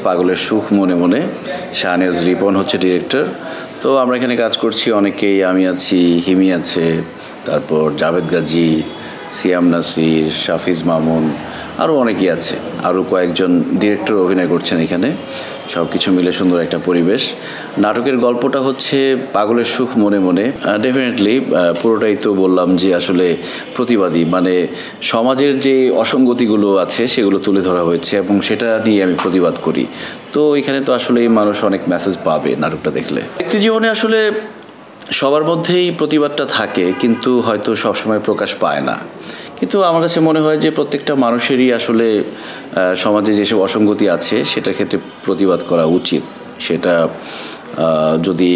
পাগলের সুখ মনে মনে। শাহনেজ রিপন হচ্ছে ডিরেক্টর। তো আমরা এখানে কাজ করছি অনেকেই, আমি আছি, হিমি আছে, তারপর জাভেদ গাজী, সিয়াম নাসির, শাফিজ মামুন, আরও অনেকেই আছে। আরও কয়েকজন ডিরেক্টর অভিনয় করছেন এখানে। সব কিছু মিলে সুন্দর একটা পরিবেশ। নাটকের গল্পটা হচ্ছে পাগলের সুখ মনে মনে। ডেফিনেটলি পুরোটাই তো বললাম যে আসলে প্রতিবাদী, মানে সমাজের যে অসঙ্গতিগুলো আছে সেগুলো তুলে ধরা হয়েছে এবং সেটা নিয়ে আমি প্রতিবাদ করি। তো এখানে তো আসলে মানুষ অনেক মেসেজ পাবে নাটকটা দেখলে। ব্যক্তি জীবনে আসলে সবার মধ্যেই প্রতিবাদটা থাকে, কিন্তু হয়তো সবসময় প্রকাশ পায় না। কিন্তু আমার কাছে মনে হয় যে প্রত্যেকটা মানুষেরই আসলে সমাজে যেসব অসঙ্গতি আছে সেটার ক্ষেত্রে প্রতিবাদ করা উচিত। সেটা যদি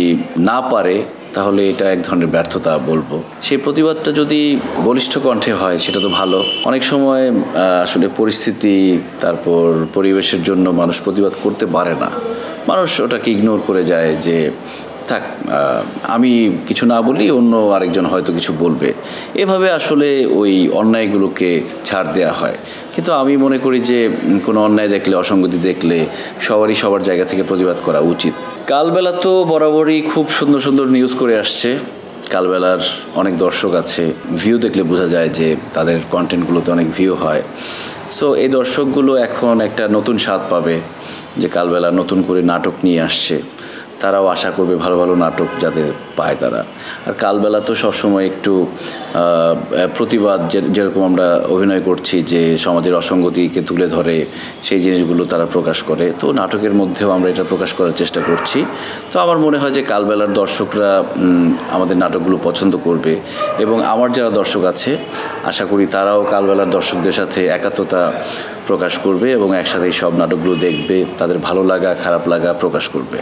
না পারে তাহলে এটা এক ধরনের ব্যর্থতা বলবো। সেই প্রতিবাদটা যদি বলিষ্ঠ কণ্ঠে হয় সেটা তো ভালো। অনেক সময় আসলে পরিস্থিতি, তারপর পরিবেশের জন্য মানুষ প্রতিবাদ করতে পারে না, মানুষ ওটাকে ইগনোর করে যায় যে থাক, আমি কিছু না বলি, অন্য আরেকজন হয়তো কিছু বলবে। এভাবে আসলে ওই অন্যায়গুলোকে ছাড় দেওয়া হয়। কিন্তু আমি মনে করি যে কোনো অন্যায় দেখলে, অসঙ্গতি দেখলে সবারই সবার জায়গা থেকে প্রতিবাদ করা উচিত। কালবেলা তো বরাবরই খুব সুন্দর সুন্দর নিউজ করে আসছে। কালবেলার অনেক দর্শক আছে, ভিউ দেখলে বোঝা যায় যে তাদের কন্টেন্টগুলোতে অনেক ভিউ হয়। সো এই দর্শকগুলো এখন একটা নতুন স্বাদ পাবে যে কালবেলা নতুন করে নাটক নিয়ে আসছে। তারাও আশা করবে ভালো ভালো নাটক যাতে পায় তারা। আর কালবেলা তো সবসময় একটু প্রতিবাদ, যেরকম আমরা অভিনয় করছি যে সমাজের অসঙ্গতিকে তুলে ধরে সেই জিনিসগুলো তারা প্রকাশ করে। তো নাটকের মধ্যেও আমরা এটা প্রকাশ করার চেষ্টা করছি। তো আমার মনে হয় যে কালবেলার দর্শকরা আমাদের নাটকগুলো পছন্দ করবে এবং আমার যারা দর্শক আছে আশা করি তারাও কালবেলার দর্শকদের সাথে একাত্মতা প্রকাশ করবে এবং একসাথেই সব নাটকগুলো দেখবে, তাদের ভালো লাগা খারাপ লাগা প্রকাশ করবে।